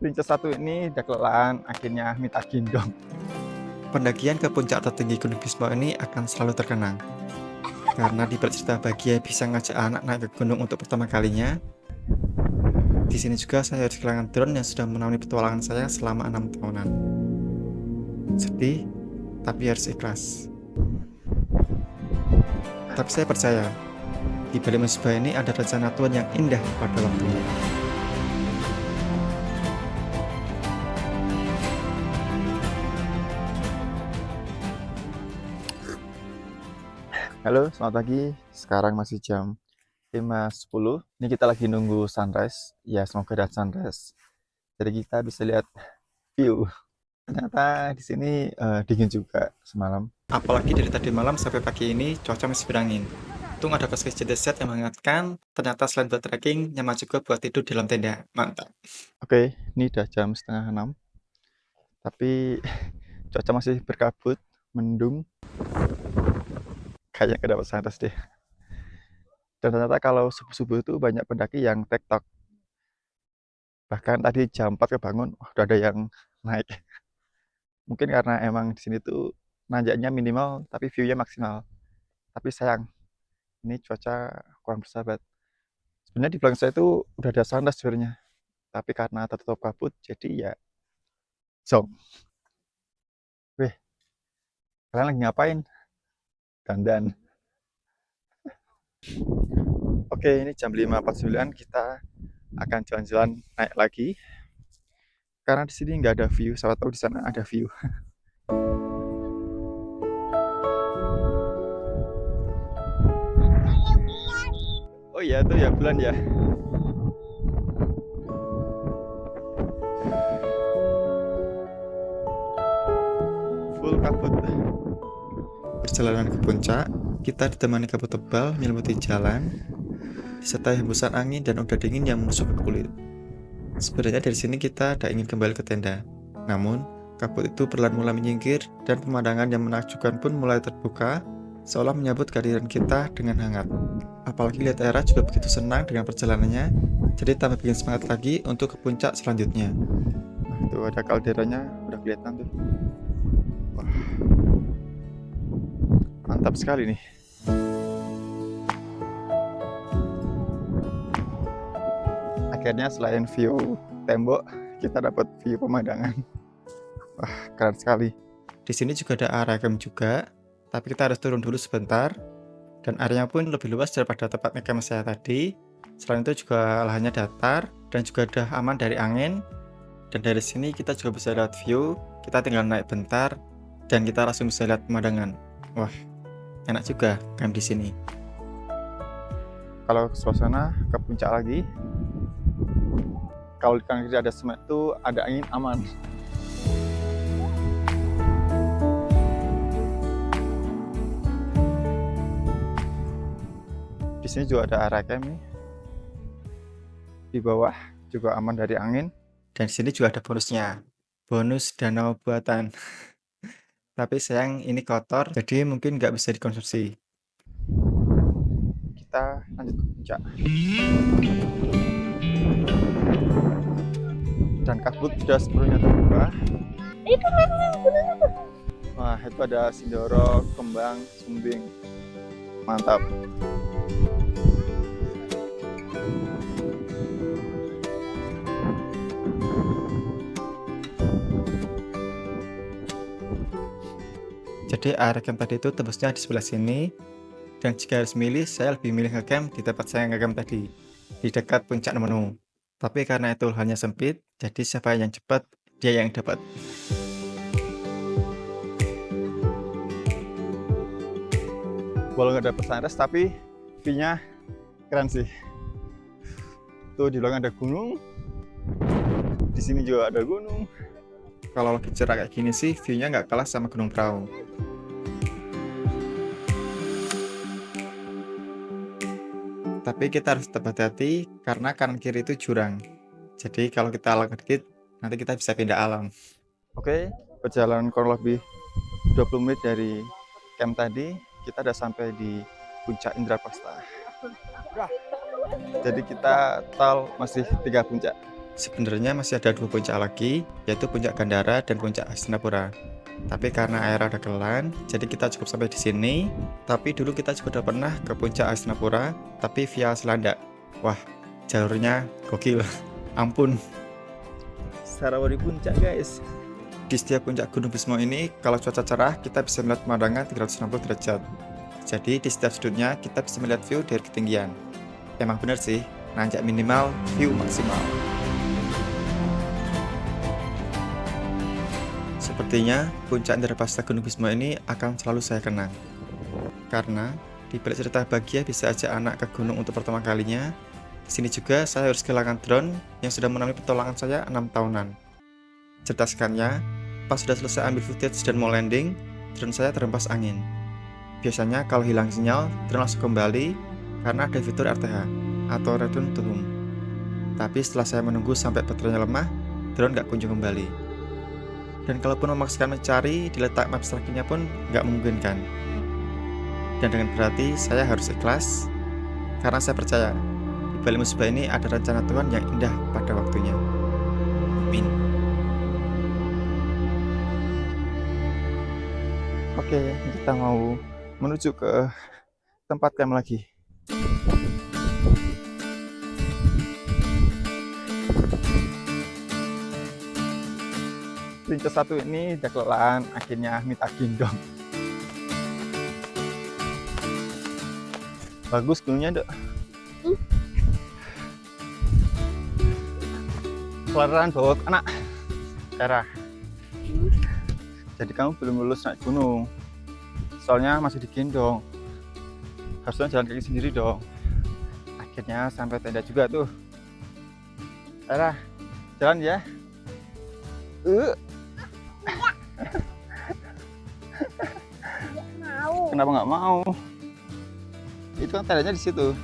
Princess satu ini udah kelelahan, akhirnya minta gendong. Pendakian ke puncak tertinggi Gunung Bismo ini akan selalu terkenang. Karena di balik cerita bahagia bisa ngajak anak naik ke gunung untuk pertama kalinya, di sini juga saya harus kehilangan drone yang sudah menemani petualangan saya selama 6 tahunan. Sedih, tapi harus ikhlas. Tapi saya percaya, di balik musibah ini ada rencana Tuhan yang indah pada waktunya. Halo, selamat pagi. Sekarang masih jam 5.10. Ini kita lagi nunggu sunrise. Ya, semoga ada sunrise. Jadi kita bisa lihat view. Ternyata di sini dingin juga semalam. Apalagi dari tadi malam sampai pagi ini cuaca masih berangin. Untung ada kaos kaki set yang menghangatkan. Ternyata selain buat trekking, nyaman juga buat tidur di dalam tenda. Mantap. Oke, ini udah jam setengah 6. Tapi cuaca masih berkabut, mendung. Kayaknya gak dapat sunrise deh. Dan ternyata kalau subuh-subuh itu banyak pendaki yang TikTok. Bahkan tadi jam 4 kebangun, udah ada yang naik. Mungkin karena emang di sini tuh nanjaknya minimal, tapi view-nya maksimal. Tapi sayang, ini cuaca kurang bersahabat. Sebenarnya di belakang saya itu udah ada sunrise sebenarnya. Tapi karena tertutup kabut, jadi ya zong. Weh, kalian lagi ngapain? Dandan. Oke, ini jam 5.49, kita akan jalan-jalan naik lagi. Karena di sini nggak ada view, siapa tahu di sana ada view. Oh iya, tuh ya bulan ya. Full kabut. Perjalanan ke puncak, kita ditemani kabut tebal menyelimuti jalan, disertai hembusan angin dan udara dingin yang menusuk ke kulit. Sebenarnya dari sini kita ada ingin kembali ke tenda. Namun, kabut itu perlahan mulai menyingkir dan pemandangan yang menakjubkan pun mulai terbuka, seolah menyambut kehadiran kita dengan hangat. Apalagi lihat Era juga begitu senang dengan perjalanannya, jadi tambah bikin semangat lagi untuk ke puncak selanjutnya. Nah, itu ada kalderanya, udah kelihatan tuh. Wah, mantap sekali nih. Akhirnya selain view tembok, kita dapat view pemandangan. Wah, keren sekali. Di sini juga ada area camp juga, tapi kita harus turun dulu sebentar. Dan areanya pun lebih luas daripada tempat ngecamp saya tadi. Selain itu juga lahannya datar dan juga udah aman dari angin. Dan dari sini kita juga bisa lihat view, kita tinggal naik bentar dan kita langsung bisa lihat pemandangan. Wah, enak juga camp di sini. Kalau ke suasana ke puncak lagi, kalau di kanan kiri ada semen itu ada angin aman. Di sini juga ada area camp nih. Di bawah juga aman dari angin. Dan di sini juga ada bonusnya, bonus danau buatan. Tapi sayang ini kotor, jadi mungkin nggak bisa dikonsumsi. Kita lanjut ke puncak. Dan kabut sudah sepenuhnya terbuka. Wah, itu ada sindoro, kembang, sumbing. Mantap. Jadi area camp tadi itu tembusnya di sebelah sini. Dan jika harus milih, saya lebih milih ngecamp di tempat saya ngecamp tadi, di dekat puncak Menu. Tapi karena itu hanya sempit, jadi siapa yang cepat, dia yang dapat. Walau nggak ada sunrise, tapi view-nya keren sih. Tuh di belakang ada gunung. Di sini juga ada gunung. Kalau lagi cerah kayak gini sih, view-nya nggak kalah sama Gunung Prau. Tapi kita harus tetap hati-hati karena kanan kiri itu jurang. Jadi kalau kita langkah dikit, nanti kita bisa pindah alam. Oke, perjalanan kurang lebih 20 menit dari camp tadi, kita udah sampai di puncak Indraprasta. Jadi kita total masih 3 puncak. Sebenarnya masih ada 2 puncak lagi, yaitu Puncak Gandara dan Puncak Hastinapura. Tapi karena air ada kelan, jadi kita cukup sampai di sini. Tapi dulu kita juga udah pernah ke Puncak Hastinapura, tapi via Selandak. Wah, jalurnya gokil. Ampun. Sarawari puncak guys. Di setiap puncak Gunung Bismo ini, kalau cuaca cerah, kita bisa melihat pemandangan 360 derajat. Jadi di setiap sudutnya kita bisa melihat view dari ketinggian. Emang bener sih, nanjak minimal, view maksimal. Sepertinya puncak Indrapasta Gunung Bismo ini akan selalu saya kenang. Karena di balik cerita bahagia bisa ajak anak ke gunung untuk pertama kalinya, di sini juga saya harus kehilangan drone yang sudah menemani petualangan saya 6 tahunan. Cerita sekiannya, pas sudah selesai ambil footage dan mau landing, drone saya terhempas angin. Biasanya kalau hilang sinyal, drone langsung kembali karena ada fitur RTH atau Return to Home. Tapi setelah saya menunggu sampai baterainya lemah, drone nggak kunjung kembali. Dan kalaupun memaksakan mencari, di letak map trackingnya pun nggak memungkinkan. Dan dengan berarti saya harus ikhlas, karena saya percaya di balik musibah ini ada rencana Tuhan yang indah pada waktunya. Amin. Oke, kita mau menuju ke tempat camp lagi. Princess satu ini udah kelelahan, akhirnya minta gendong. Bagus gunungnya, Dok. Kelelahan bawa anak. Era. Jadi kamu belum lulus naik gunung. Soalnya masih digendong. Harusnya jalan kaki sendiri dong. Akhirnya sampai tenda juga tuh. Era, jalan ya. Mau. Kenapa nggak mau? Itu kan tendanya di situ.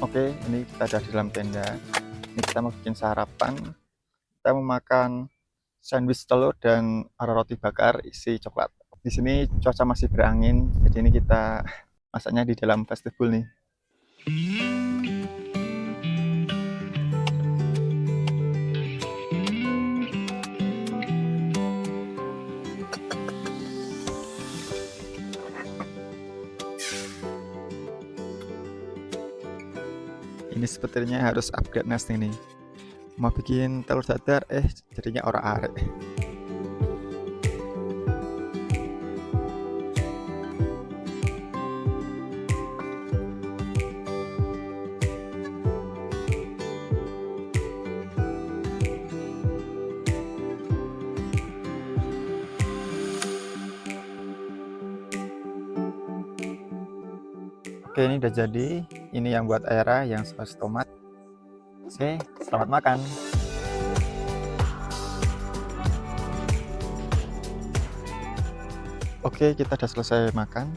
Oke, ini kita ada di dalam tenda. Ini kita mau bikin sarapan. Kita mau makan sandwich telur dan ada roti bakar isi coklat. Di sini cuaca masih berangin, jadi ini kita masaknya di dalam festival nih. Ini sepertinya harus upgrade nest ini. Mau bikin telur dadar, jadinya ora arek. Oke, ini udah jadi. Ini yang buat Aira yang saus tomat. Oke, selamat makan. Oke, kita udah selesai makan.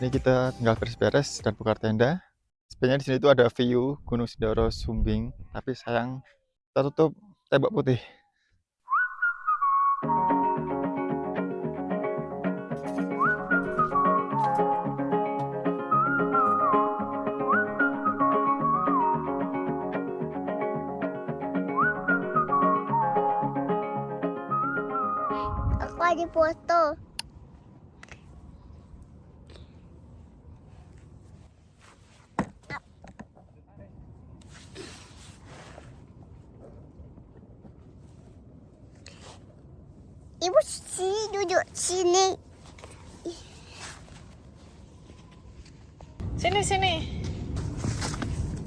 Ini kita tinggal beres-beres dan buka tenda. Sebenarnya di sini tuh ada view Gunung Sindoro Sumbing, tapi sayang tertutup tembok putih. Aku ada foto. Ibu sini duduk sini. Sini.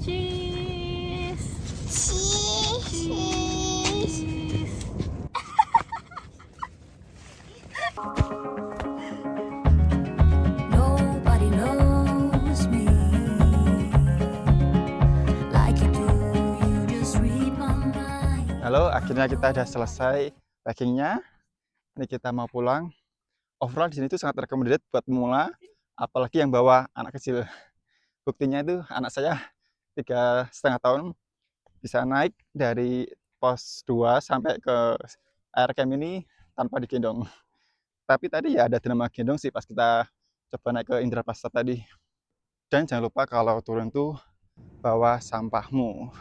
Cheese. Cheese. Nobody knows me like you do. You just read my mind. Halo, akhirnya kita udah selesai packingnya. Ini kita mau pulang. Overall di sini tuh sangat recommended buat pemula, apalagi yang bawa anak kecil. Buktinya itu anak saya 3,5 tahun bisa naik dari pos 2 sampai ke air camp ini tanpa digendong. Tapi tadi ya ada drama gendong sih pas kita coba naik ke Indraprasta tadi. Dan jangan lupa kalau turun tuh bawa sampahmu.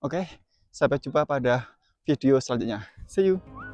Oke, sampai jumpa pada video selanjutnya. See you.